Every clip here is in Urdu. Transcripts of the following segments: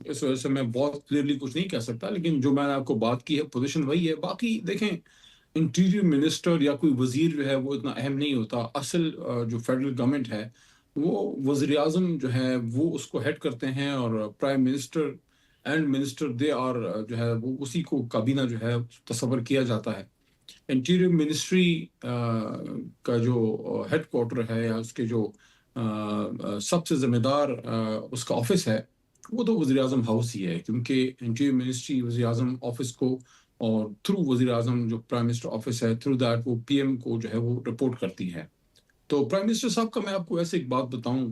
اس وجہ سے میں بہت کلیئرلی کچھ نہیں کہہ سکتا، لیکن جو میں نے آپ کو بات کی ہے پوزیشن وہی ہے. باقی دیکھیں انٹیریئر منسٹر یا کوئی وزیر جو ہے وہ اتنا اہم نہیں ہوتا. اصل جو فیڈرل گورنمنٹ ہے وہ وزیر اعظم جو ہے وہ اس کو ہیڈ کرتے ہیں، اور prime minister and minister they are جو ہے وہ اسی کو کابینہ جو ہے تصور کیا جاتا ہے. انٹیریئر منسٹری کا جو ہیڈ کوارٹر ہے یا اس کے جو سب سے ذمہ دار اس کا آفس ہے وہ تو وزیر اعظم ہاؤس ہی ہے، کیونکہ انٹیریئر منسٹری وزیر اعظم آفس کو اور تھرو وزیر اعظم جو پرائم منسٹر آفس ہے تھرو دیٹ وہ پی ایم کو جو ہے وہ رپورٹ کرتی ہے. تو پرائم منسٹر صاحب کا میں آپ کو ایسے ایک بات بتاؤں،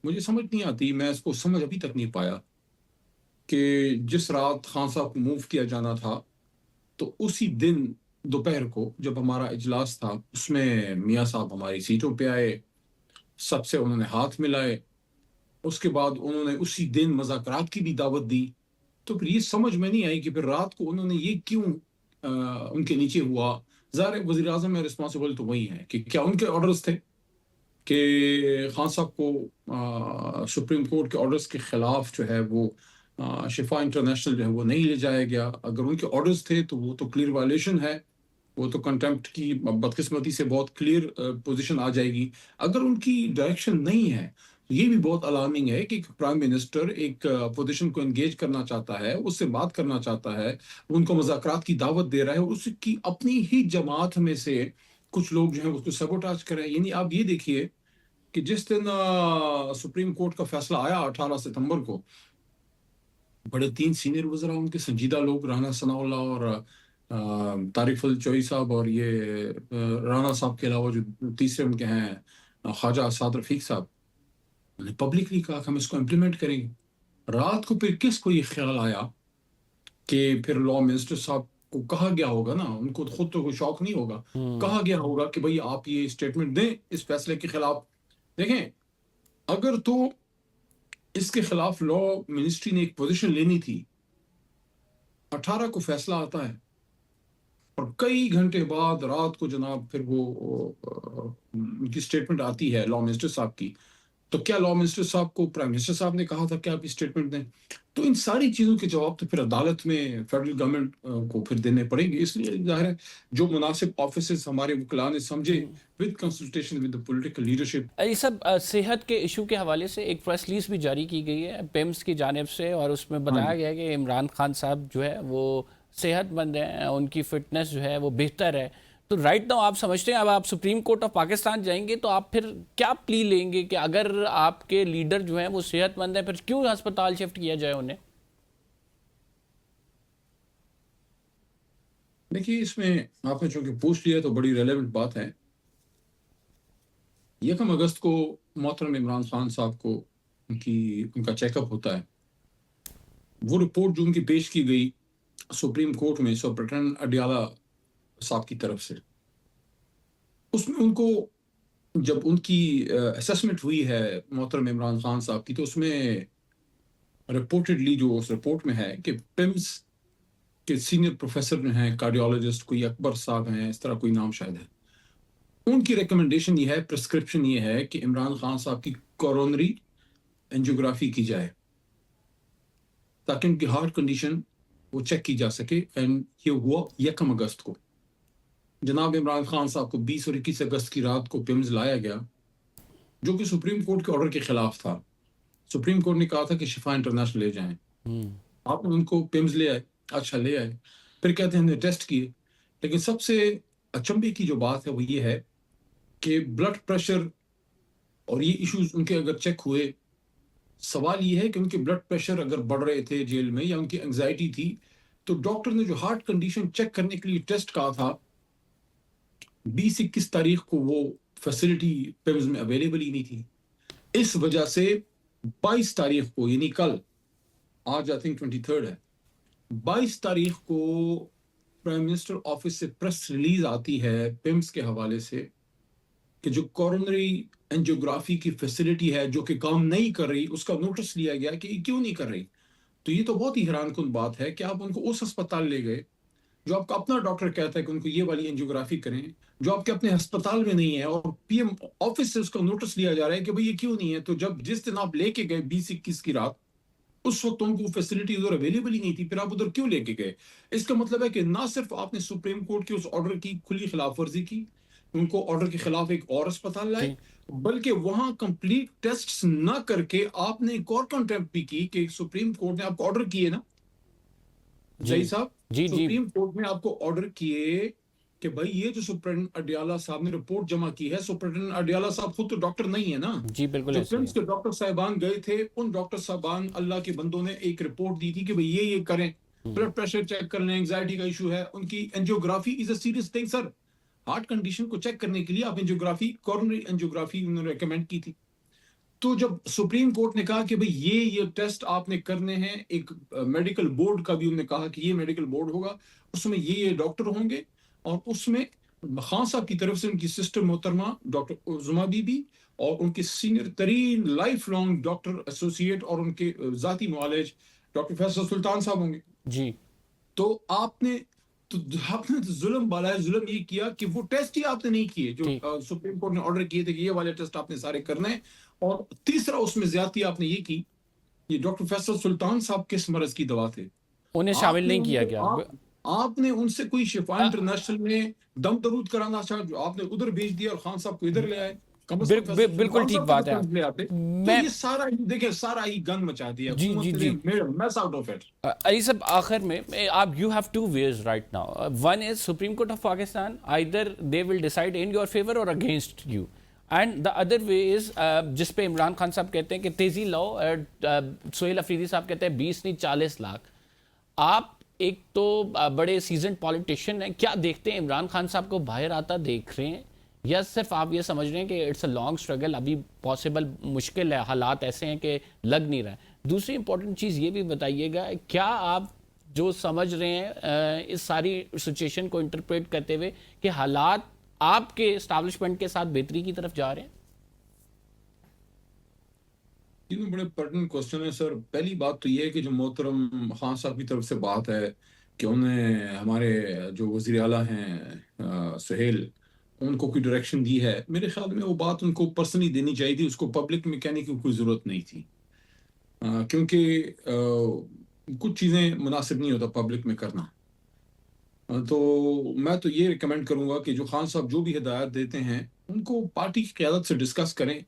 مجھے سمجھ نہیں آتی، میں اس کو سمجھ ابھی تک نہیں پایا کہ جس رات خان صاحب کو موو کیا جانا تھا تو اسی دن دوپہر کو جب ہمارا اجلاس تھا اس میں میاں صاحب ہماری سیٹوں پہ آئے، سب سے انہوں نے ہاتھ ملائے، اس کے بعد انہوں نے اسی دن مذاکرات کی بھی دعوت دی. تو پھر یہ سمجھ میں نہیں آئی کہ پھر رات کو انہوں نے یہ کیوں ان کے نیچے ہوا. ظاہر وزیر اعظم میں رسپانسبل تو وہی ہے کہ کیا ان کے آرڈرز تھے کہ خان صاحب کو سپریم کورٹ کے آرڈرز کے خلاف جو ہے وہ شفا انٹرنیشنل جو ہے وہ نہیں لے جایا گیا. اگر ان کے آرڈرز تھے تو وہ تو کلیئر وائلیشن ہے، وہ تو کنٹمپٹ کی بدقسمتی سے بہت کلیئر پوزیشن آ جائے گی. اگر ان کی ڈائریکشن نہیں ہے تو یہ بھی بہت الارمنگ ہے کہ پرائم منسٹر ایک اپوزیشن کو انگیج کرنا چاہتا ہے، اس سے بات کرنا چاہتا ہے، ان کو مذاکرات کی دعوت دے رہا ہے، اور اس کی اپنی ہی جماعت میں سے کچھ لوگ جو ہیں اس کو سیبوٹاج کر رہے ہیں. یعنی آپ یہ دیکھیے کہ جس دن سپریم کورٹ کا فیصلہ آیا 18 ستمبر کو، بڑے 3 سینئر وزراء ان کے سنجیدہ لوگ، رانا ثناء اللہ اور طارق الچوئی صاحب، اور یہ رانا صاحب کے علاوہ جو تیسرے ان کے ہیں خواجہ اسعد رفیق صاحب، انہوں نے پبلکلی کہا کہ ہم اس کو امپلیمنٹ کریں گے. رات کو پھر کس کو یہ خیال آیا کہ پھر لا منسٹر صاحب کو کہا گیا ہوگا نا، ان کو خود تو کوئی شوق نہیں ہوگا، کہا گیا ہوگا کہ بھئی آپ یہ اسٹیٹمنٹ دیں اس فیصلے کے خلاف. دیکھیں اگر تو اس کے خلاف لا منسٹری نے ایک پوزیشن لینی تھی، 18 کو فیصلہ آتا ہے اور کئی گھنٹے بعد رات کو جناب پھر وہ ان کی اسٹیٹمنٹ آتی ہے لا منسٹر صاحب کی، تو کیا لا منسٹر صاحب کو پرائم منسٹر صاحب نے کہا تھا کہ آپ اسٹیٹمنٹ دیں؟ تو ان ساری چیزوں کے جواب تو پھر عدالت میں فیڈرل گورنمنٹ کو پھر دینے پڑیں گے. اس لیے ظاہر ہے جو مناسب آفیسز ہمارے وکلاء نے سمجھے with consultation with the political leadership. یہ سب صحت کے ایشو کے حوالے سے ایک پریس ریلیز بھی جاری کی گئی ہے پیمز کی جانب سے، اور اس میں بتایا گیا ہے کہ عمران خان صاحب جو ہے وہ صحت مند ہیں، ان کی فٹنس جو ہے وہ بہتر ہے. تو رائٹ ناؤ آپ سمجھتے ہیں اب آپ سپریم کورٹ آف پاکستان جائیں گے تو آپ پھر کیا پلی لیں گے کہ اگر آپ کے لیڈر جو ہیں وہ صحت مند ہیں پھر کیوں ہسپتال شفٹ کیا جائے انہیں؟ دیکھیے اس میں آپ نے چونکہ پوچھ لیا تو بڑی ریلیونٹ بات ہے. 1 اگست کو محترم عمران خان صاحب کو ان کا چیک اپ ہوتا ہے. وہ رپورٹ جو ان کی پیش کی گئی سپریم کورٹ میں سپرنٹینڈنٹ اڈیالہ صاحب کی طرف سے، اس میں ان کو جب ان کی اسیسمنٹ ہوئی ہے محترم عمران خان صاحب کی، تو اس میں رپورٹڈلی جو اس رپورٹ میں ہے کہ پمس کے سینئر پروفیسر جو ہیں کارڈیولوجسٹ، کوئی اکبر صاحب ہیں، اس طرح کوئی نام شاید ہے، ان کی ریکمنڈیشن یہ ہے، پرسکرپشن یہ ہے کہ عمران خان صاحب کی کورونری اینجیوگرافی کی جائے تاکہ ان کی ہارٹ کنڈیشن وہ چیک کی جا سکے. اینڈ یہ ہوا 1 اگست کو. جناب عمران خان صاحب کو 20 اور 21 اگست کی رات کو پمز لایا گیا، جو کہ سپریم کورٹ کے آرڈر کے خلاف تھا. سپریم کورٹ نے کہا تھا کہ شفا انٹرنیشنل لے جائیں، آپ ان کو پمز لے آئے، اچھا لے آئے، پھر کہتے ہیں ہم نے ٹیسٹ کیے. لیکن سب سے اچنبھے کی جو بات ہے وہ یہ ہے کہ بلڈ پریشر اور یہ ایشوز ان کے اگر چیک ہوئے، سوال یہ ہے کہ ان کے بلڈ پریشر اگر بڑھ رہے تھے جیل میں یا ان کی انگزائٹی تھی، تو ڈاکٹر نے جو ہارٹ کنڈیشن چیک کرنے کے لیے ٹیسٹ کہا تھا 20-21 تاریخ کو وہ فیسلٹی پیمز میں اویلیبل ہی نہیں تھی. اس وجہ سے 22 تاریخ کو، یعنی کل، آج آئی تھنک 23 ہے، 22 تاریخ کو پرائم منسٹر آفس سے پریس ریلیز آتی ہے پیمز کے حوالے سے کہ جو کورونری اینجیوگرافی کی فیسلٹی ہے جو کہ کام نہیں کر رہی، اس کا نوٹس لیا گیا کہ یہ کیوں نہیں کر رہی. تو یہ تو بہت ہی حیران کن بات ہے کہ آپ ان کو اس ہسپتال لے گئے جو آپ کا اپنا ڈاکٹر کہتا ہے کہ ان کو یہ والی اینجیوگرافی کریں، جو آپ کے اپنے ہسپتال میں نہیں ہے، اور پی ایم آفس سے اس کا نوٹس لیا جا رہا ہے کہ بھئی یہ کیوں نہیں ہے. تو جس دن آپ لے کے گئے 20-21 کی رات، اس وقت ان کو فیسلٹی ادھر اویلیبل ہی نہیں تھی، پھر آپ ادھر کیوں لے کے گئے؟ اس کا مطلب ہے کہ نہ صرف آپ نے سپریم کورٹ کے اس آرڈر کی کھلی خلاف ورزی کی، ان کو آرڈر کے خلاف ایک اور اسپتال لائے، جی بلکہ وہاں کمپلیٹ ٹیسٹ نہ کر کے آپ نے ایک اور کنٹمپٹ بھی کی کہ سپریم کورٹ نے آپ کو آرڈر کیے نا جی زئی صاحب، جی جی سپریم کورٹ نے آپ کو آرڈر کیے کہ بھائی یہ جو سپرنٹنڈنٹ اڈیالہ صاحب نے رپورٹ جمع کی ہے، سپرنٹنڈنٹ اڈیالہ صاحب خود تو ڈاکٹر نہیں ہے نا، جی بالکل جو ایسے ہی کرمس ہے. کے ڈاکٹر صاحبان گئے تھے، ان ڈاکٹر صاحبان اللہ کے بندوں نے ایک رپورٹ دی تھی کہ بھئی یہ کریں، بلڈ پریشر چیک کر لیں، انگزائٹی کا ایشو ہے، ان کی angiography is a serious thing sir, heart condition کو چیک کرنے کے لیے آپ انجیوگرافی، کورونری انجیوگرافی انہوں نے ریکمینڈ کی تھی. تو جب سپریم کورٹ نے کہا کہ بھئی یہ ٹیسٹ آپ نے کرنے ہیں، ایک میڈیکل بورڈ کا بھی انہوں نے کہا کہ یہ میڈیکل بورڈ ہوگا، اس میں یہ ڈاکٹر ہوں گے، اور اس میں خان صاحب کی طرف سے ان کی سسٹر محترمہ ڈاکٹر عظمیٰ بی بی اور ان کے سینئر ترین لائف لانگ ڈاکٹر ایسوسیٹ اور ان کے ذاتی معالج ڈاکٹر فیصل سلطان صاحب ہوں گے. جی تو آپ نے تو ظلم بالائے ظلم یہ کیا کہ وہ ٹیسٹ ہی آپ نے نہیں کیے جو ٹھیک. سپریم کورٹ نے آرڈر کیے تھے کہ یہ والے ٹیسٹ آپ نے سارے کرنے ہیں. اور تیسرا اس میں زیادتی آپ نے یہ کی، یہ ڈاکٹر فیصل سلطان صاحب کس مرض کی دوا تھے، انہیں شامل آپ نے نہیں ان کیا کو گیا. آپ نے ان سے کوئی شفا انٹرنیشنل میں دم درود کرانا چاہا جو آپ نے ادھر بھیج دیا اور خان صاحب کو ادھر لے آئے، کم از کم فیصل بالکل سلطان ٹھیک صاحب بات ہے. کو لے آتے. تو میں یہ سارا دیکھیں سارا ہی گند مچا دیا جی جی حکومت نے، جی miss out of it. Ali صاحب آخر میں آپ you have two ways right now. One is Supreme Court of Pakistan either they will decide in your favour اور against you, and the other way is جس پہ عمران خان صاحب کہتے ہیں کہ تیزی لاؤ، سہیل افریدی صاحب کہتے ہیں 20 نہیں 40 لاکھ. آپ ایک تو بڑے سیزنڈ پالیٹیشین ہیں، کیا دیکھتے ہیں عمران خان صاحب کو باہر آتا دیکھ رہے ہیں، یا صرف آپ یہ سمجھ رہے ہیں کہ اٹس اے لانگ اسٹرگل، ابھی پاسبل مشکل ہے، حالات ایسے ہیں کہ لگ نہیں رہا ہے؟ دوسری امپورٹنٹ چیز یہ بھی بتائیے گا، کیا آپ جو سمجھ رہے ہیں اس ساری سچویشن کو انٹرپریٹ کرتے ہوئے کہ حالات آپ کے اسٹیبلشمنٹ کے ساتھ بہتری کی طرف جا رہے ہیں؟ تینوں بڑے پرٹنٹ کوسچن ہیں سر. پہلی بات تو یہ ہے کہ جو محترم خان صاحب کی طرف سے بات ہے کہ انہیں ہمارے جو وزیر اعلیٰ ہیں سہیل، ان کو کوئی ڈائریکشن دی ہے، میرے خیال میں وہ بات ان کو پرسنلی دینی چاہیے تھی، اس کو پبلک میں کہنے کی کوئی ضرورت نہیں تھی، کیونکہ کچھ چیزیں مناسب نہیں ہوتا پبلک میں کرنا. تو میں تو یہ ریکمینڈ کروں گا کہ جو خان صاحب جو بھی ہدایات دیتے ہیں ان کو پارٹی کی قیادت سے ڈسکس کریں،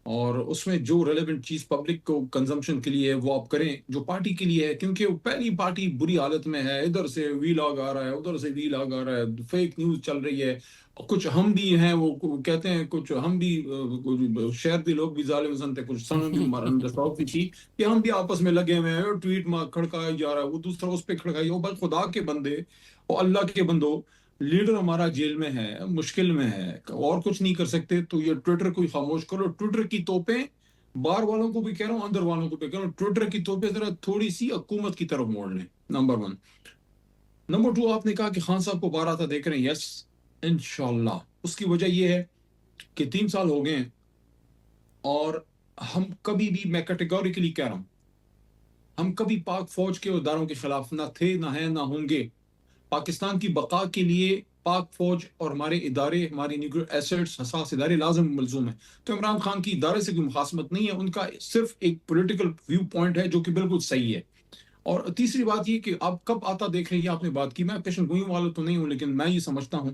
اور اس میں جو ریلیونٹ چیز پبلک کو کنزمپشن کے لیے ہے وہ آپ کریں جو پارٹی کے لیے ہے، کیونکہ وہ پہلی پارٹی بری حالت میں ہے، ادھر سے وی لاگ آ رہا ہے، ادھر سے وی لاگ آ رہا ہے، فیک نیوز چل رہی ہے. کچھ ہم بھی ہیں، وہ کہتے ہیں کچھ ہم بھی شہر کے لوگ بھی ظالم سن تھے، کچھ سن بھی شوق بھی تھی کہ ہم بھی آپس میں لگے ہوئے ہیں، ٹویٹ مار کھڑکایا جا رہا ہے، وہ دوسرا اس پہ کھڑکائی. وہ بھائی خدا کے بندے اور اللہ کے بندو، لیڈر ہمارا جیل میں ہے، مشکل میں ہے، اور کچھ نہیں کر سکتے، تو یہ ٹویٹر کو خاموش کرو. ٹویٹر کی توپیں باہر والوں کو بھی کہہ رہا ہوں، اندر والوں کو بھی کہہ رہا ہوں، ٹویٹر کی توپیں ذرا تھوڑی سی حکومت کی طرف موڑ لیں. نمبر 1. نمبر 2، آپ نے کہا کہ خان صاحب کو باہر آتا دیکھ رہے ہیں. یس انشاءاللہ. اس کی وجہ یہ ہے کہ 3 سال ہو گئے ہیں، اور ہم کبھی بھی، میں کیٹیگوریکلی کہہ رہا ہوں، ہم کبھی پاک فوج کے اداروں کے خلاف نہ تھے، نہ ہیں، نہ ہوں گے. پاکستان کی بقا کے لیے پاک فوج اور ہمارے ادارے، ہماری نیوکلیئر ایسٹس، حساس ادارے لازم ملزوم ہیں. تو عمران خان کی ادارے سے کوئی مخاصمت نہیں ہے، ان کا صرف ایک پولیٹیکل ویو پوائنٹ ہے جو کہ بالکل صحیح ہے. اور تیسری بات یہ کہ آپ کب آتا دیکھ رہے ہیں، آپ نے بات کی، میں پیشن گوئی والا تو نہیں ہوں، لیکن میں یہ سمجھتا ہوں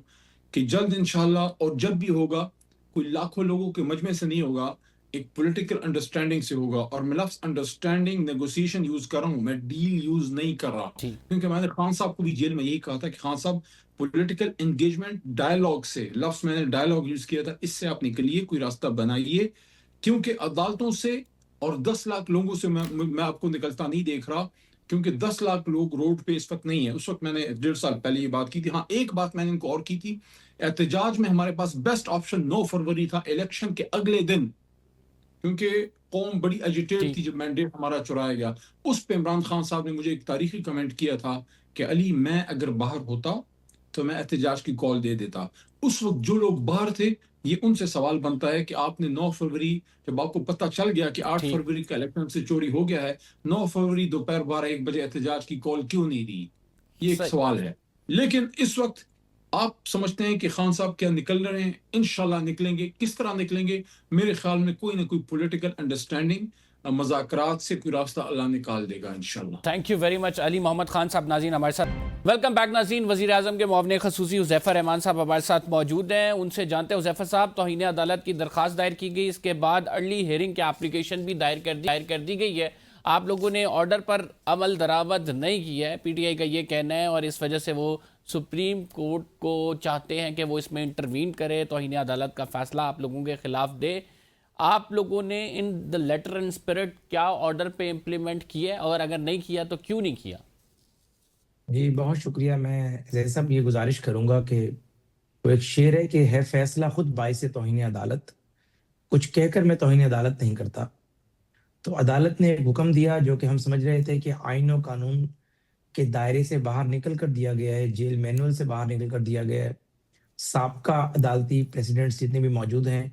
کہ جلد انشاءاللہ، اور جب بھی ہوگا کوئی لاکھوں لوگوں کے مجمع سے نہیں ہوگا، ایک پولیٹیکل انڈرسٹینڈنگ سے ہوگا. اور میں لفظ انڈرسٹینڈنگ نیگوسیشن یوز کر رہا ہوں، میں ڈیل یوز نہیں کر رہا، جی کیونکہ میں نے خان صاحب کو بھی جیل میں یہی کہا تھا کہ خان صاحب پولیٹیکل انگیجمنٹ ڈائلاگ سے، لفظ میں نے ڈائلاگ یوز کیا تھا، اس سے آپ نکلیے، کوئی راستہ بنائیے، کیونکہ عدالتوں سے اور 10 لاکھ لوگوں سے میں آپ کو نکلتا نہیں دیکھ رہا، کیونکہ 10 لاکھ لوگ روڈ پہ اس وقت نہیں ہیں. اس وقت میں نے 1.5 سال پہلے یہ بات کی تھی. ہاں ایک بات میں نے ان کو اور کی تھی، احتجاج میں ہمارے پاس بیسٹ آپشن 9 فروری تھا، الیکشن کے اگلے دن، کیونکہ قوم بڑی ایجیٹیڈ تھی جب مینڈیٹ ہمارا چرایا گیا. اس پہ عمران خان صاحب نے مجھے ایک تاریخی کمنٹ کیا تھا کہ علی میں اگر باہر ہوتا تو میں احتجاج کی کال دے دیتا. اس وقت جو لوگ باہر تھے، یہ ان سے سوال بنتا ہے کہ آپ نے 9 فروری جب آپ کو پتہ چل گیا کہ 8 فروری کا الیکشن سے چوری ہو گیا ہے، 9 فروری دوپہر 12-1 بجے احتجاج کی کال کیوں نہیں دی؟ یہ ایک سوال ہے. لیکن اس وقت آپ سمجھتے ہیں کہ خان صاحب کیا نکل رہے ہیں؟ انشاءاللہ نکلیں گے. کس طرح نکلیں گے؟ میرے خیال میں کوئی نہ کوئی پولیٹیکل انڈرسٹینڈنگ مذاکرات سے کوئی راستہ اللہ نکال دے گا انشاءاللہ. تھینک یو ویری مچ علی محمد خان صاحب. ناظرین ہمارے ساتھ ویلکم بیک. ناظرین وزیر اعظم کے معاون خصوصی حذیفہ رحمان صاحب ہمارے ساتھ موجود ہیں. ان سے جانتے ہیں حذیفہ صاحب, توہین عدالت کی درخواست دائر کی گئی, اس کے بعد ارلی ہیئرنگ کی اپلیکیشن بھی دائر کر دی گئی ہے. آپ لوگوں نے آرڈر پر عمل درآمد نہیں کیا ہے, پی ٹی آئی کا یہ کہنا ہے, اور اس وجہ سے وہ سپریم کورٹ کو چاہتے ہیں کہ وہ اس میں انٹروین کرے, توہین عدالت کا فیصلہ آپ لوگوں کے خلاف دے. آپ لوگوں نے ان دا لیٹر اینڈ اسپرٹ کیا آرڈر پہ امپلیمنٹ کیا ہے, اور اگر نہیں کیا تو کیوں نہیں کیا؟ جی بہت شکریہ. میں زید صاحب یہ گزارش کروں گا کہ وہ ایک شعر ہے فیصلہ خود باعث توہین عدالت, کچھ کہہ کر میں توہین عدالت نہیں کرتا. تو عدالت نے ایک حکم دیا جو کہ ہم سمجھ رہے تھے کہ آئین و قانون کے دائرے سے باہر نکل کر دیا گیا ہے, جیل مینول سے باہر نکل کر دیا گیا ہے. سابقہ عدالتی پریزیڈنٹس جتنے بھی موجود ہیں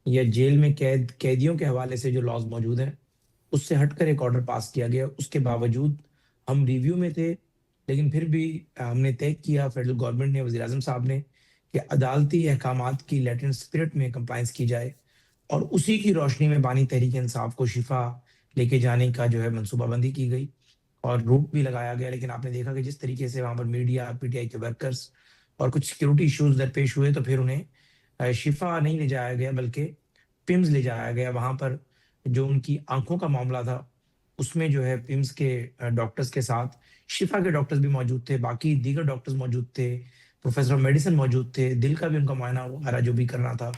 یا جیل میں قیدیوں کے حوالے سے جو لاز موجود ہیں اس سے ہٹ کر ایک آرڈر پاس کیا گیا. اس کے باوجود ہم ریویو میں تھے, لیکن پھر بھی ہم نے طے کیا, فیڈرل گورنمنٹ نے, وزیر اعظم صاحب نے, کہ عدالتی احکامات کی لیٹر اینڈ اسپرٹ میں کمپلائنس کی جائے, اور اسی کی روشنی میں بانی تحریک انصاف کو شفا لے کے جانے کا جو ہے منصوبہ بندی کی گئی اور روٹ بھی لگایا گیا. لیکن آپ نے دیکھا کہ جس طریقے سے وہاں پر میڈیا, پی ٹی آئی کے ورکرز اور کچھ سیکیورٹی ایشوز درپیش ہوئے, تو پھر انہیں شفا نہیں لے جایا گیا بلکہ پمز لے جایا گیا. وہاں پر جو ان کی آنکھوں کا معاملہ تھا اس میں جو ہے پمز کے ڈاکٹرز کے ساتھ شفا کے ڈاکٹرز بھی موجود تھے, باقی دیگر ڈاکٹرز موجود تھے, پروفیسر آف میڈیسن موجود تھے, دل کا بھی ان کا معائنہ وغیرہ جو بھی کرنا تھا,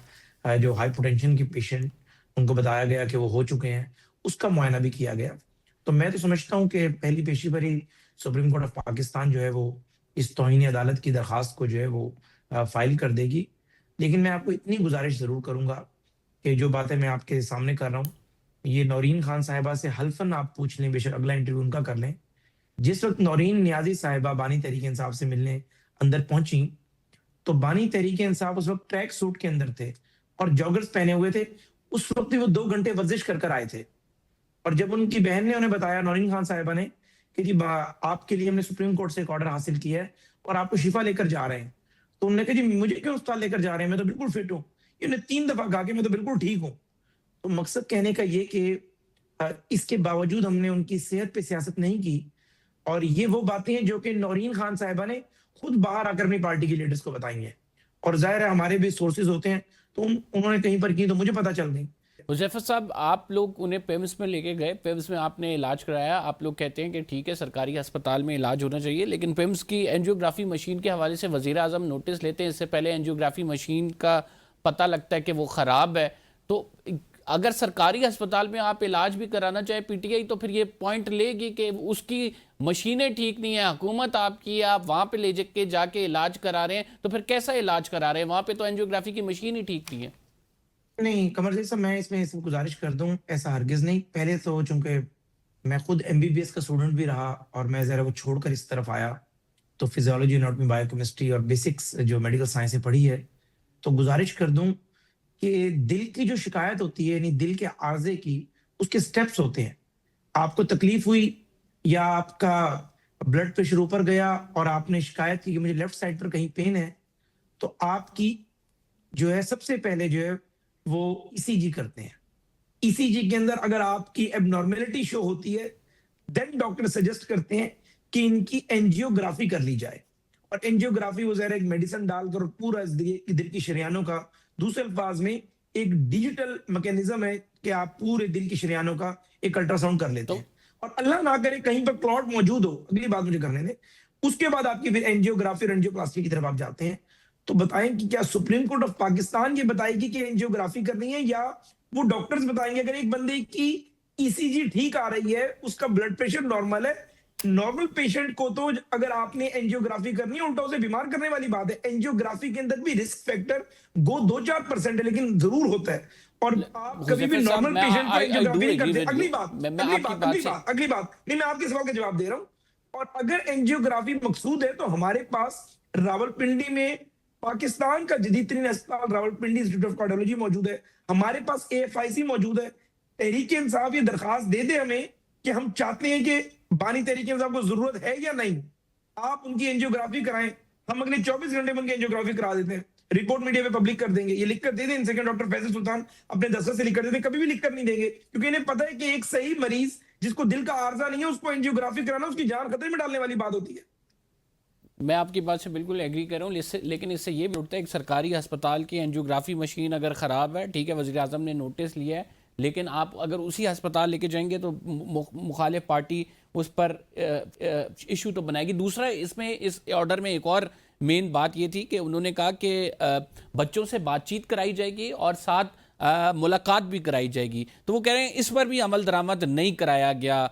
جو ہائی پوٹینشن کے پیشنٹ ان کو بتایا گیا کہ وہ ہو چکے ہیں, اس کا معائنہ بھی کیا گیا. تو میں تو سمجھتا ہوں کہ پہلی پیشی پر ہی سپریم کورٹ آف پاکستان جو ہے وہ اس توہین عدالت کی درخواست کو جو ہے وہ فائل کر دے گی. لیکن میں آپ کو اتنی گزارش ضرور کروں گا کہ جو باتیں میں آپ کے سامنے کر رہا ہوں, یہ نورین خان صاحبہ سے حلفاً آپ پوچھ لیں, بے شک اگلا انٹرویو ان کا کر لیں. جس وقت نورین نیازی صاحبہ بانی تحریک انصاف سے ملنے اندر پہنچی تو بانی تحریک انصاف اس وقت ٹریک سوٹ کے اندر تھے اور جاگرز پہنے ہوئے تھے. اس وقت بھی وہ 2 گھنٹے ورزش کر آئے تھے, اور جب ان کی بہن نے انہیں بتایا, نورین خان صاحبہ نے, کہ جی آپ کے لیے ہم نے سپریم کورٹ سے ایک آرڈر حاصل کیا ہے اور آپ کو شفا لے کر جا رہے ہیں, تو انہوں نے کہا جی مجھے کیوں اسپتال لے کر جا رہے ہیں, میں تو بالکل فٹ ہوں. انہوں نے 3 دفعہ کہا کہ میں تو بالکل ٹھیک ہوں. تو مقصد کہنے کا یہ کہ اس کے باوجود ہم نے ان کی صحت پہ سیاست نہیں کی, اور یہ وہ باتیں ہیں جو کہ نورین خان صاحبہ نے خود باہر آ کر اپنی پارٹی کی لیڈرز کو بتائی ہیں, اور ظاہر ہے ہمارے بھی سورسز ہوتے ہیں, تو انہوں نے کہیں پر کی تو مجھے پتہ چل گئی. حذیفہ صاحب, آپ لوگ انہیں پیمز میں لے کے گئے, پیمز میں آپ نے علاج کرایا, آپ لوگ کہتے ہیں کہ ٹھیک ہے سرکاری ہسپتال میں علاج ہونا چاہیے, لیکن پیمز کی اینجیوگرافی مشین کے حوالے سے وزیر اعظم نوٹس لیتے ہیں, اس سے پہلے اینجیوگرافی مشین کا پتہ لگتا ہے کہ وہ خراب ہے. تو اگر سرکاری ہسپتال میں آپ علاج بھی کرانا چاہے پی ٹی آئی, تو پھر یہ پوائنٹ لے گی کہ اس کی مشینیں ٹھیک نہیں ہیں, حکومت آپ کی, آپ وہاں پہ لے جا کے علاج کرا رہے ہیں, تو پھر کیسا علاج کرا رہے ہیں, وہاں پہ تو اینجیوگرافی کی مشین ہی ٹھیک نہیں ہے. نہیں قمر صاحب, میں اس میں گزارش کر دوں, ایسا ہرگز نہیں. پہلے تو چونکہ میں خود ایم بی بی ایس کا اسٹوڈنٹ بھی رہا اور میں ذرا وہ چھوڑ کر اس طرف آیا, تو فزیولوجی, اناٹومی, بایو کیمسٹری اور بیسکس جو میڈیکل سائنس پڑھی ہے, تو گزارش کر دوں کہ دل کی جو شکایت ہوتی ہے, یعنی دل کے عارضے کی, اس کے سٹیپس ہوتے ہیں. آپ کو تکلیف ہوئی یا آپ کا بلڈ پریشر اوپر گیا اور آپ نے شکایت کی کہ مجھے لیفٹ سائڈ پر کہیں پین ہے, تو آپ کی جو ہے سب سے پہلے جو ہے وہ ای سی جی کرتے ہیں. ای سی جی کے اندر اگر آپ کی ایب نارمیلٹی شو ہوتی ہے, دین ڈاکٹر سجیسٹ کرتے ہیں کہ ان کی اینجیوگرافی کر لی جائے. اور اینجیوگرافی وہ ظاہر ایک میڈیسن ڈال کر پورا دل کی شریانوں کا, دوسرے الفاظ میں ایک ڈیجیٹل میکینزم ہے کہ آپ پورے دل کی شریانوں کا ایک الٹرا ساؤنڈ کر لیتے ہیں, اور اللہ نہ کرے کہیں پر کلوٹ موجود ہو, اگلی بات مجھے کرنے دیں, اس کے بعد آپ کی پھر اینجیوگرافی اور اینجیوپلاسٹی کی طرف آپ جاتے ہیں. تو بتائیں کہ کیا سپریم کورٹ آف پاکستان یہ بتائے گی کہ اینجیوگرافی کرنی ہے, یا وہ ڈاکٹرز بتائیں گے؟ اگر ایک بندے کی ای سی جی ٹھیک آ رہی ہے, اس کا بلڈ پریشر نارمل ہے, نارمل پیشنٹ کو تو اگر آپ نے اینجیوگرافی کرنی ہے الٹا اسے بیمار کرنے والی بات ہے. اینجیوگرافی کے اندر بھی رسک فیکٹر 2-4% ہے, لیکن ضرور ہوتا ہے, اور آپ کبھی بھی نارمل پیشنٹ کو اینجیوگرافی نہیں کرتے. اگلی بات نہیں, میں آپ کے سوال کا جواب دے رہا ہوں. اور اگر اینجیوگرافی مقصود ہے تو ہمارے پاس راولپنڈی میں پاکستان کا جدید ترین اسپتال راولپنڈی انسٹیٹیوٹ آف کارڈیولوجی موجود ہے, ہمارے پاس اے ایف آئی سی موجود ہے. تحریک انصاف یہ درخواست دے دے ہمیں کہ ہم چاہتے ہیں کہ بانی تحریک انصاف کو ضرورت ہے یا نہیں, آپ ان کی اینجیوگرافی کرائیں, ہم اگلے 24 گھنٹے میں ان کی اینجیوگرافی کرا دیتے ہیں. رپورٹ میڈیا پہ پبلک کر دیں گے. یہ لکھ کر دے دیں ان سے کہ ڈاکٹر فیصل سلطان اپنے دستخط سے لکھ کر دے دیں. کبھی بھی لکھ کر نہیں دیں گے, کیونکہ انہیں پتہ ہے کہ ایک صحیح مریض جس کو دل کا عارضہ نہیں ہے اس کو اینجیوگرافی کرانا اس کی جان خطرے میں ڈالنے والی بات ہوتی ہے. میں آپ کی بات سے بالکل ایگری کر رہا ہوں, لیکن اس سے یہ بھی اٹھتا ہے ایک سرکاری ہسپتال کی اینجیوگرافی مشین اگر خراب ہے, ٹھیک ہے وزیر اعظم نے نوٹس لیا ہے, لیکن آپ اگر اسی ہسپتال لے کے جائیں گے تو مخالف پارٹی اس پر ایشو تو بنائے گی. دوسرا اس میں اس آرڈر میں ایک اور مین بات یہ تھی کہ انہوں نے کہا کہ بچوں سے بات چیت کرائی جائے گی اور ساتھ ملاقات بھی کرائی جائے گی. تو وہ کہہ رہے ہیں اس پر بھی عمل درآمد نہیں کرایا گیا.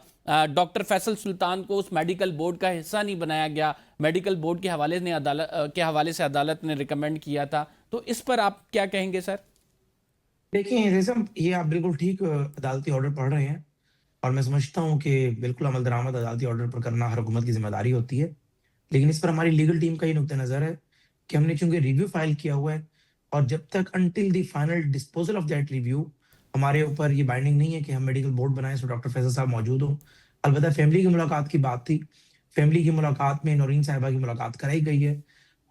ڈاکٹر فیصل سلطان کو اس میڈیکل بورڈ کا حصہ نہیں بنایا گیا. میڈیکل بورڈ کے حوالے سے عدالت نے ریکمینڈ کیا تھا. تو اس پر آپ کیا کہیں گے سر؟ دیکھیں جیسا یہ آپ بالکل ٹھیک عدالتی آرڈر پڑھ رہے ہیں, اور میں سمجھتا ہوں کہ بالکل عمل درآمد عدالتی آرڈر پر کرنا ہر حکومت کی ذمہ داری ہوتی ہے. لیکن اس پر ہماری لیگل ٹیم کا یہ نقطہ نظر ہے کہ ہم نے چونکہ ریویو فائل کیا ہوا ہے, اور جب تک until the final disposal of that review ہمارے اوپر یہ بائنڈنگ نہیں ہے کہ ہم میڈیکل بورڈ بنائیں سو ڈاکٹر فیصل صاحب موجود ہوں. البتہ فیملی کی ملاقات کی بات تھی, فیملی کی ملاقات میں نورین صاحبہ کی ملاقات کرائی گئی ہے,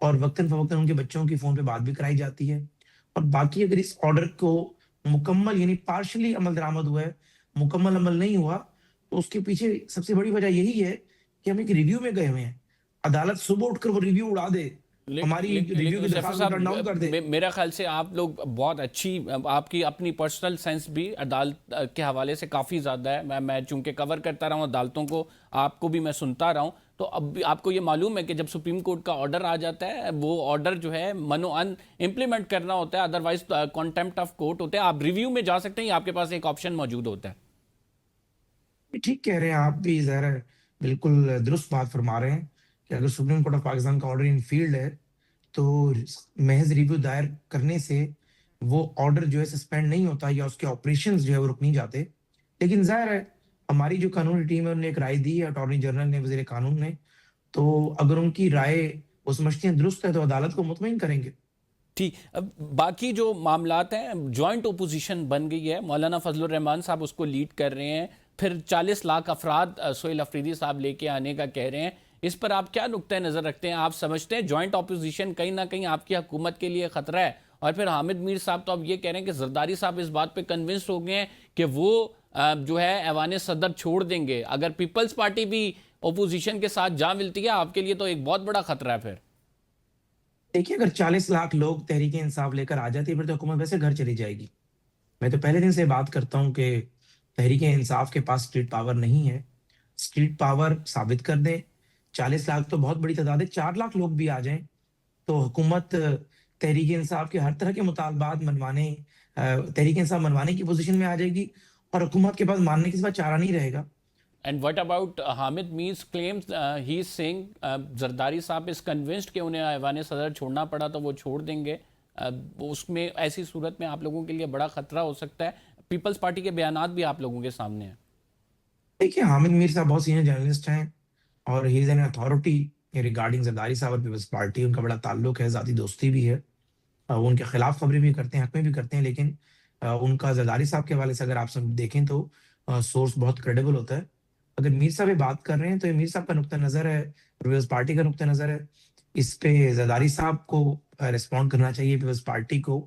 اور وقتاً فوقتاً ان کے بچوں کی فون پہ بات بھی کرائی جاتی ہے. اور باقی اگر اس آرڈر کو مکمل یعنی پارشلی عمل درآمد ہوا ہے, مکمل عمل نہیں ہوا, تو اس کے پیچھے سب سے بڑی وجہ یہی ہے کہ ہم ایک ریویو میں گئے ہوئے ہیں. عدالت صبح اٹھ کر وہ ریویو اڑا دے, ہماری ریویو کی درخواست ٹرن ڈاؤن کر دے. میرا خیال سے آپ لوگ بہت اچھی, آپ کی اپنی پرسنل سینس بھی عدالت کے حوالے سے کافی زیادہ ہے. میں چونکہ کور کرتا رہا ہوں عدالتوں کو, آپ کو بھی میں سنتا رہا ہوں, تو اب بھی آپ کو یہ معلوم ہے کہ جب سپریم کورٹ کا آرڈر آ جاتا ہے وہ آرڈر جو ہے منو ان امپلیمنٹ کرنا ہوتا ہے, ادروائز کانٹیمپٹ آف کورٹ ہوتا ہے. آپ ریویو میں جا سکتے ہیں, آپ کے پاس ایک آپشن موجود ہوتا ہے. ٹھیک کہہ رہے ہیں آپ بھی, ظاہر ہے بالکل درست بات فرما رہے ہیں کہ اگر سپریم کورٹ آف پاکستان کا آرڈر ان فیلڈ ہے تو محض ریویو دائر کرنے سے وہ آرڈر جو ہے سسپینڈ نہیں ہوتا یا اس کے آپریشنز جو ہے وہ رک نہیں جاتے. لیکن ظاہر ہے ہماری جو قانونی ٹیم ہے انہوں نے ایک رائے دی ہے, اٹارنی جنرل نے, وزیر قانون نے, تو اگر ان کی رائے وہ سمجھتے ہیں درست ہے تو عدالت کو مطمئن کریں گے. ٹھیک, باقی جو معاملات ہیں, جوائنٹ اپوزیشن بن گئی ہے, مولانا فضل الرحمان صاحب اس کو لیڈ کر رہے ہیں, پھر 40 لاکھ افراد سہیل افریدی صاحب لے کے آنے کا کہہ رہے ہیں. اس پر آپ کیا نقطہ نظر رکھتے ہیں؟ آپ سمجھتے ہیں جوائنٹ اپوزیشن کہیں نہ کہیں آپ کی حکومت کے لیے خطرہ ہے؟ اور پھر حامد میر صاحب تو اب یہ کہہ رہے ہیں کہ زرداری صاحب اس بات پہ کنونس ہو گئے ہیں کہ وہ جو ہے ایوان صدر چھوڑ دیں گے. اگر پیپلز پارٹی بھی اپوزیشن کے ساتھ جا ملتی ہے آپ کے لیے تو ایک بہت بڑا خطرہ ہے. پھر دیکھیے اگر 40 لاکھ لوگ تحریک انصاف لے کر آ جاتی ہے پھر تو حکومت ویسے گھر چلی جائے گی. میں تو پہلے دن سے بات کرتا ہوں کہ تحریک انصاف کے پاس اسٹریٹ پاور نہیں ہے. اسٹریٹ پاور ثابت کر دیں. 40 لاکھ تو بہت بڑی تعداد ہے, 4 لاکھ لوگ بھی آ جائیں تو حکومت تحریک انصاف کے ہر طرح کے مطالبات منوانے, تحریک انصاف منوانے کی پوزیشن میں آ جائے گی, اور حکومت کے پاس ماننے کے سوا چارہ نہیں رہے گا. And what about Hamid Mir's claims? He is saying Zardari صاحب is convinced کہ انہیں ایوان صدر چھوڑنا پڑا تو وہ چھوڑ دیں گے. اس میں ایسی صورت میں آپ لوگوں کے لیے بڑا خطرہ ہو سکتا ہے. پیپلز پارٹی کے بیانات بھی آپ لوگوں کے سامنے ہیں. دیکھیے حامد میر صاحب بہت سینئر جرنلسٹ ہیں اور he is an authority regarding Zardari صاحب اور پیپلز پارٹی. ان کا بڑا تعلق ہے, ذاتی دوستی بھی ہے. وہ ان کے خلاف خبریں بھی کرتے ہیں, حق میں بھی کرتے ہیں, لیکن ان کا زرداری صاحب کے حوالے سے اگر آپ سب دیکھیں تو سورس بہت کریڈیبل ہوتا ہے. اگر میر صاحب بات کر رہے ہیں تو یہ میر صاحب کا نقطہ نظر ہے, پیپلز پارٹی کا نقطہ نظر ہے. اس پہ زرداری صاحب کو ریسپونڈ کرنا چاہیے پیپلز پارٹی کو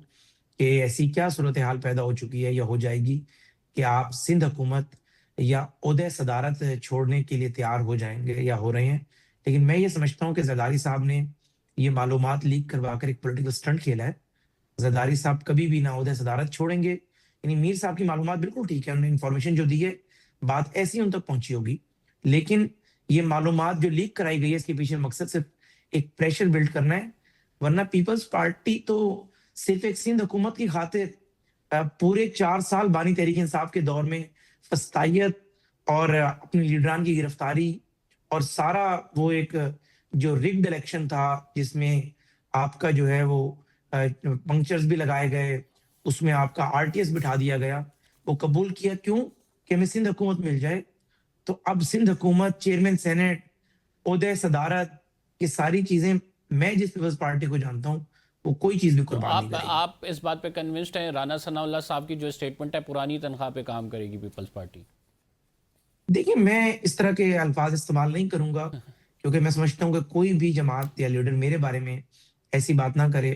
کہ ایسی کیا صورتحال پیدا ہو چکی ہے یا ہو جائے گی کہ آپ سندھ حکومت یا عہدہ صدارت چھوڑنے کے لیے تیار ہو جائیں گے یا ہو رہے ہیں. لیکن میں یہ سمجھتا ہوں کہ زرداری صاحب نے یہ معلومات لیک کروا کر ایک پولیٹیکل سٹنٹ کھیلا ہے. زرداری صاحب کبھی بھی نہ عہدہ صدارت چھوڑیں گے. یعنی میر صاحب کی معلومات بالکل ٹھیک ہے, انہوں نے انفارمیشن جو دی ہے بات ایسی ان تک پہنچی ہوگی, لیکن یہ معلومات جو لیک کرائی گئی ہے اس کے پیچھے مقصد صرف ایک پریشر بلڈ کرنا ہے. ورنہ پیپلز پارٹی تو صرف ایک سندھ حکومت کی خاطر پورے 4 سال بانی تحریک انصاف کے دور میں فسطائیت اور اپنے لیڈران کی گرفتاری اور سارا وہ ایک جو رگڈ الیکشن تھا جس میں آپ کا جو ہے وہ پنکچرز بھی لگائے گئے, اس میں آپ کا آر ٹی ایس بٹھا دیا گیا, وہ قبول کیا. کیوں؟ کہ ہمیں سندھ حکومت مل جائے. تو اب سندھ حکومت, چیئرمین سینٹ, عہدہ صدارت, یہ ساری چیزیں میں جس پیپلز پارٹی کو جانتا ہوں وہ کوئی چیز بھی قربان نہیں کرے گی. آپ اس بات پہ کنونسڈ ہیں رانا ثناء اللہ صاحب کی جو اسٹیٹمنٹ ہے پرانی تنخواہ پہ کام کرے گی پیپلز پارٹی؟ دیکھیں میں اس طرح کے الفاظ استعمال نہیں کروں گا کیونکہ میں سمجھتا ہوں کہ کوئی بھی جماعت یا لیڈر میرے بارے میں ایسی بات نہ کرے.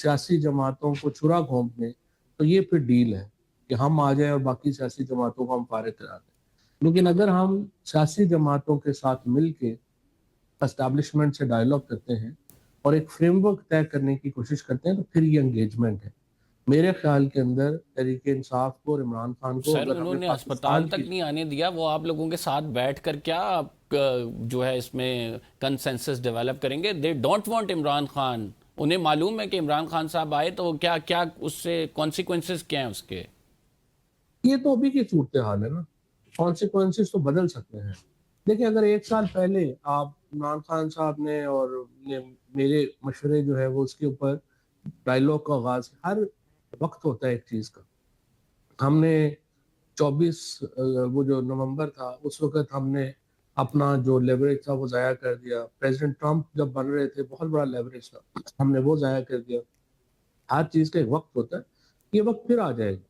سیاسی جماعتوں کو چھرا گھونپنے، تو یہ پھر ڈیل ہے کہ ہم آ جائیں اور باقی سیاسی جماعتوں کو ہم فارغ کرا دیں۔ لیکن اگر ہم سیاسی جماعتوں کے ساتھ مل کے اسٹیبلشمنٹ سے ڈائیلاگ کرتے ہیں اور ایک فریم ورک طے کرنے کی کوشش کرتے ہیں، تو پھر یہ انگیجمنٹ ہے۔ میرے خیال کے اندر تحریک انصاف کو اور عمران خان کو سر اگر انہوں ہمیں نے اسپتال پاکستان تک کی نہیں آنے دیا، وہ آپ لوگوں کے ساتھ بیٹھ کر کیا جو ہے اس میں کنسنسس ڈیولپ کریں گے؟ They don't want Imran Khan, انہیں معلوم ہے کہ عمران خان صاحب آئے تو کیا کیا اس سے کانسیکوینسز کیا ہیں اس کے؟ یہ تو ابھی کی صورتحال ہے نا، کانسیکوینسز تو بدل سکتے ہیں۔ دیکھیں اگر 1 سال پہلے آپ عمران خان صاحب نے اور یہ میرے مشورے جو ہے وہ اس کے اوپر ڈائیلاگ کا آغاز، ہر وقت ہوتا ہے ایک چیز کا۔ ہم نے 24 وہ جو نومبر تھا اس وقت ہم نے اپنا جو لیوریج تھا وہ ضائع کر دیا۔ پریزیڈنٹ ٹرمپ جب بن رہے تھے بہت بڑا لیوریج تھا، ہم نے وہ ضائع کر دیا۔ ہر چیز کا ایک وقت ہوتا ہے، یہ وقت پھر آ جائے گا،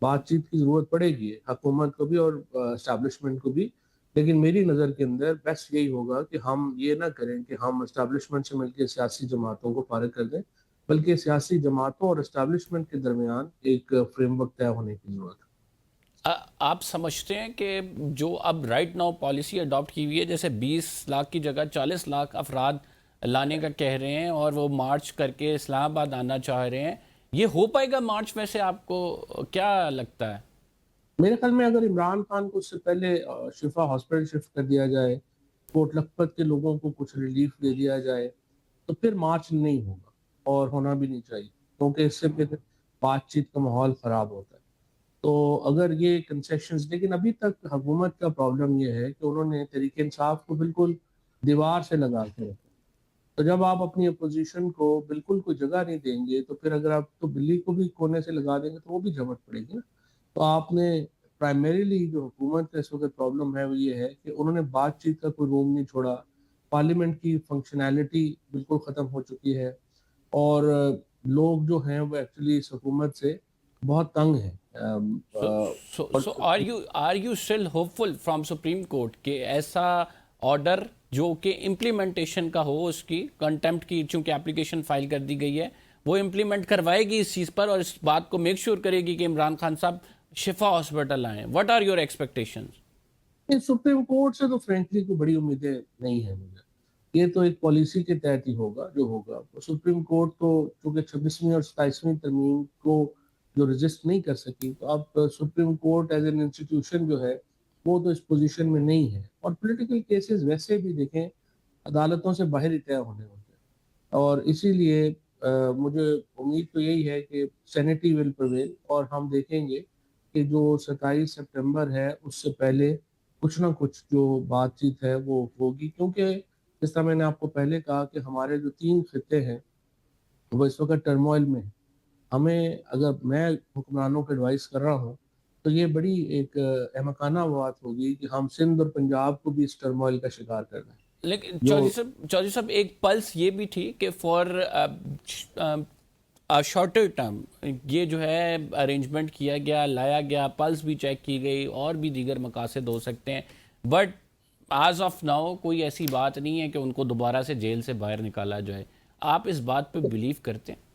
بات چیت کی ضرورت پڑے گی حکومت کو بھی اور اسٹیبلشمنٹ کو بھی۔ لیکن میری نظر کے اندر بیسٹ یہی ہوگا کہ ہم یہ نہ کریں کہ ہم اسٹیبلشمنٹ سے مل کے سیاسی جماعتوں کو فارغ کر دیں، بلکہ سیاسی جماعتوں اور اسٹیبلشمنٹ کے درمیان ایک فریم ورک طے ہونے کی ضرورت ہے۔ آپ سمجھتے ہیں کہ جو اب رائٹ ناؤ پالیسی اڈاپٹ کی ہوئی ہے، جیسے 20 لاکھ کی جگہ 40 لاکھ افراد لانے کا کہہ رہے ہیں اور وہ مارچ کر کے اسلام آباد آنا چاہ رہے ہیں، یہ ہو پائے گا مارچ؟ ویسے آپ کو کیا لگتا ہے؟ میرے خیال میں اگر عمران خان کو اس سے پہلے شفا ہاسپٹل شفٹ کر دیا جائے، کوٹ لکھپت کے لوگوں کو کچھ ریلیف دے دیا جائے، تو پھر مارچ نہیں ہوگا اور ہونا بھی نہیں چاہیے، کیونکہ اس سے پھر بات چیت کا ماحول خراب ہوتا ہے۔ تو اگر یہ کنسیشنز، لیکن ابھی تک حکومت کا پرابلم یہ ہے کہ انہوں نے تحریک انصاف کو بالکل دیوار سے لگا کے رکھا۔ تو جب آپ اپنی اپوزیشن کو بالکل کوئی جگہ نہیں دیں گے تو پھر اگر آپ تو بلی کو بھی کونے سے لگا دیں گے تو وہ بھی جھپٹ پڑے گی نا۔ تو آپ نے پرائمریلی جو حکومت کا اس وقت پرابلم ہے وہ یہ ہے کہ انہوں نے بات چیت کا کوئی روم نہیں چھوڑا، پارلیمنٹ کی فنکشنالٹی بالکل ختم ہو چکی ہے، اور لوگ جو ہیں وہ ایکچولی اس حکومت سے بہت تنگ ہیں۔ So are you still hopeful from Supreme Court کہ ایسا آرڈر جو کہ امپلیمنٹیشن کا ہو، اس کی کنٹمپٹ کی چونکہ اپلیکیشن فائل کر دی گئی ہے، وہ امپلیمنٹ کروائے گی اس چیز پر اور اس بات کو میک شور کرے گی کہ عمران خان صاحب شفا ہاسپٹل آئیں؟ What are your expectations? Supreme Court سے تو فرینکلی کوئی بڑی امیدیں نہیں ہیں مجھے، یہ تو ایک پالیسی کے تحت ہی ہوگا جو ہوگا۔ سپریم کورٹ تو چونکہ 26ویں اور 27ویں ترمیم کو جو رجسٹ نہیں کر سکی، تو اب supreme court as an institution جو ہے وہ تو اس پوزیشن میں نہیں ہے، اور پولیٹیکل کیسز ویسے بھی دیکھیں عدالتوں سے باہر ہی طے ہونے ہوتے ہیں، اور اسی لیے مجھے امید تو یہی ہے کہ سینیٹی ول پرویل، اور ہم دیکھیں گے کہ جو 27 سپٹمبر ہے اس سے پہلے کچھ نہ کچھ جو بات چیت ہے وہ ہوگی، کیونکہ جس طرح میں نے آپ کو پہلے کہا کہ ہمارے جو 3 خطے ہیں وہ اس وقت ٹرموائل میں ہیں۔ ہمیں، اگر میں حکمرانوں کو ایڈوائز کر رہا ہوں تو یہ بڑی ایک احمقانہ بات ہوگی کہ ہم سندھ اور پنجاب کو بھی اس ٹرموائل کا شکار کر رہے ہیں۔ لیکن چودھری صاحب ایک پلس یہ بھی تھی کہ فار شارٹر ٹرم یہ جو ہے ارینجمنٹ کیا گیا، لایا گیا، پلس بھی چیک کی گئی اور بھی دیگر مقاصد ہو سکتے ہیں، بٹ ایز آف ناؤ کوئی ایسی بات نہیں ہے کہ ان کو دوبارہ سے جیل سے باہر نکالا جائے۔ آپ اس بات پہ بلیو کرتے ہیں؟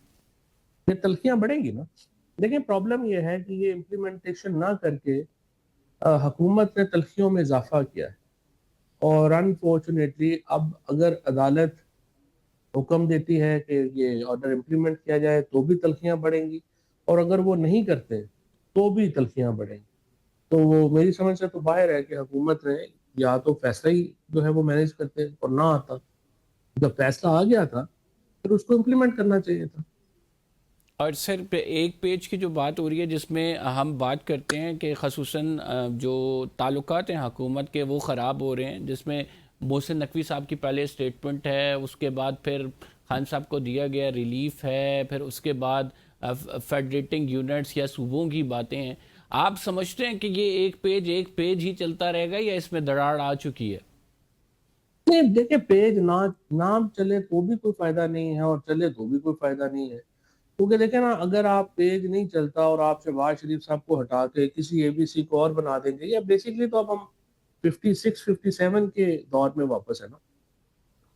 یہ تلخیاں بڑھیں گی نا۔ دیکھیں پرابلم یہ ہے کہ یہ امپلیمنٹیشن نہ کر کے حکومت نے تلخیوں میں اضافہ کیا ہے، اور انفارچونیٹلی اب اگر عدالت حکم دیتی ہے کہ یہ آرڈر امپلیمنٹ کیا جائے تو بھی تلخیاں بڑھیں گی، اور اگر وہ نہیں کرتے تو بھی تلخیاں بڑھیں گی۔ تو وہ میری سمجھ سے تو باہر ہے کہ حکومت نے یا تو فیصلہ ہی جو ہے وہ مینیج کرتے اور نہ آتا، جب فیصلہ آ گیا تھا پھر اس کو امپلیمنٹ کرنا چاہیے تھا۔ اور صرف ایک پیج کی جو بات ہو رہی ہے جس میں ہم بات کرتے ہیں کہ خصوصاً جو تعلقات ہیں حکومت کے وہ خراب ہو رہے ہیں، جس میں محسن نقوی صاحب کی پہلے اسٹیٹمنٹ ہے، اس کے بعد پھر خان صاحب کو دیا گیا ریلیف ہے، پھر اس کے بعد فیڈریٹنگ یونٹس یا صوبوں کی باتیں ہیں۔ آپ سمجھتے ہیں کہ یہ ایک پیج ہی چلتا رہے گا یا اس میں دراڑ آ چکی ہے؟ نہیں دیکھیں، پیج نام چلے تو بھی کوئی فائدہ نہیں ہے اور چلے تو بھی کوئی فائدہ نہیں ہے، کیونکہ دیکھیں نا، اگر آپ پیج نہیں چلتا اور آپ شہباز شریف صاحب کو ہٹا کے کسی اے بی سی کو اور بنا دیں گے، یا بیسیکلی تو اب ہم 56 57 کے دور میں واپس ہے نا،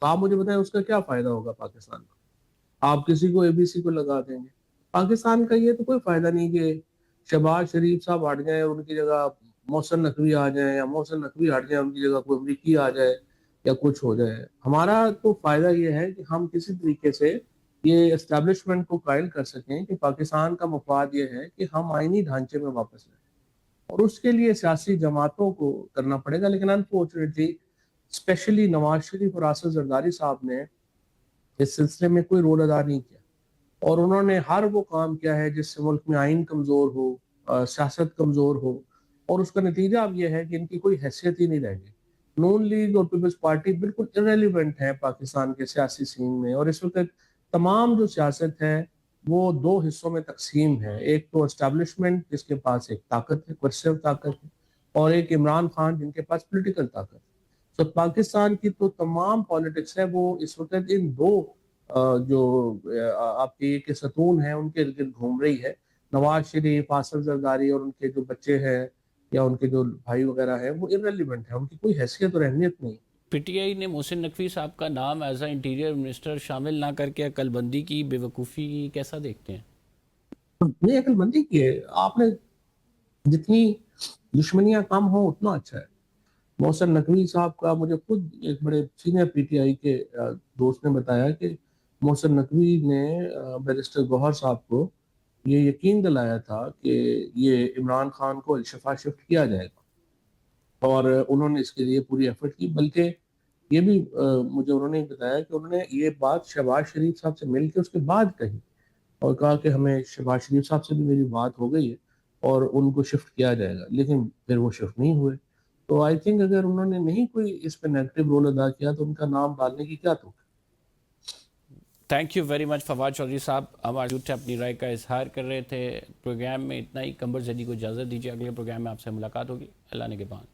تو آپ مجھے بتائیں اس کا کیا فائدہ ہوگا پاکستان کو؟ آپ کسی کو ABC کو لگا دیں گے. پاکستان کا یہ تو کوئی فائدہ نہیں کہ شہباز شریف صاحب ہٹ جائیں اور ان کی جگہ محسن نقوی آ جائیں، یا محسن نقوی ہٹ جائیں ان کی جگہ کوئی امریکی آ جائے یا کچھ ہو جائے. ہمارا تو فائدہ یہ ہے کہ ہم کسی طریقے سے یہ اسٹیبلشمنٹ کو قائل کر سکیں کہ پاکستان کا مفاد یہ ہے کہ ہم آئینی ڈھانچے میں واپس لائیں، اور اس کے لیے سیاسی جماعتوں کو کرنا پڑے گا. لیکن انفارچونیٹلی اسپیشلی نواز شریف اور آصف زرداری صاحب نے اس سلسلے میں کوئی رول ادا نہیں کیا، اور انہوں نے ہر وہ کام کیا ہے جس سے ملک میں آئین کمزور ہو، سیاست کمزور ہو، اور اس کا نتیجہ اب یہ ہے کہ ان کی کوئی حیثیت ہی نہیں رہ گئی. نون لیگ اور پیپلز پارٹی بالکل irrelevant ہے پاکستان کے سیاسی سین میں، اور اس وقت تمام جو سیاست ہے وہ دو حصوں میں تقسیم ہے. ایک تو اسٹیبلشمنٹ جس کے پاس ایک طاقت ہے، کرسیو طاقت ہے، اور ایک عمران خان جن کے پاس پولیٹیکل طاقت ہے. تو پاکستان کی تو تمام پالیٹکس ہے وہ اس وقت ان دو جو آپ کے ستون ہیں ان کے ارد گھوم رہی ہے. نواز شریف، آصف زرداری اور ان کے جو بچے ہیں یا ان کے جو بھائی وغیرہ ہیں وہ irrelevant ہیں، ان کی کوئی حیثیت اور اہمیت نہیں. پی ٹی آئی نے محسن نقوی صاحب کا نام ایز اے انٹیریئر منسٹر شامل نہ کر کے عقل بندی کی، بے وقوفی کی کیسا دیکھتے ہیں؟ نہیں، عقل مندی کی ہے. آپ نے جتنی دشمنیاں کم ہوں اتنا اچھا ہے. محسن نقوی صاحب کا مجھے خود ایک بڑے سینئر PTI کے دوست نے بتایا کہ محسن نقوی نے بیرسٹر گوہر صاحب کو یہ یقین دلایا تھا کہ یہ عمران خان کو الشفا شفٹ کیا جائے گا، اور انہوں نے اس کے لیے پوری ایفرٹ کی. بلکہ یہ بھی مجھے انہوں نے بتایا کہ انہوں نے یہ بات شہباز شریف صاحب سے مل کے اس کے بعد کہی، اور کہا کہ ہمیں شہباز شریف صاحب سے بھی میری بات ہو گئی ہے اور ان کو شفٹ کیا جائے گا، لیکن پھر وہ شفٹ نہیں ہوئے. تو آئی تھنک اگر انہوں نے نہیں کوئی اس پہ نیگیٹو رول ادا کیا تو ان کا نام ڈالنے کی کیا تو. Thank you very much Fawad Chaudhry صاحب، ہمارے جھوٹے اپنی رائے کا اظہار کر رہے تھے. پروگرام میں اتنا ہی. قمر زیدی کو اجازت دیجیے، اگلے پروگرام میں آپ سے ملاقات ہوگی. اللہ نگہبان.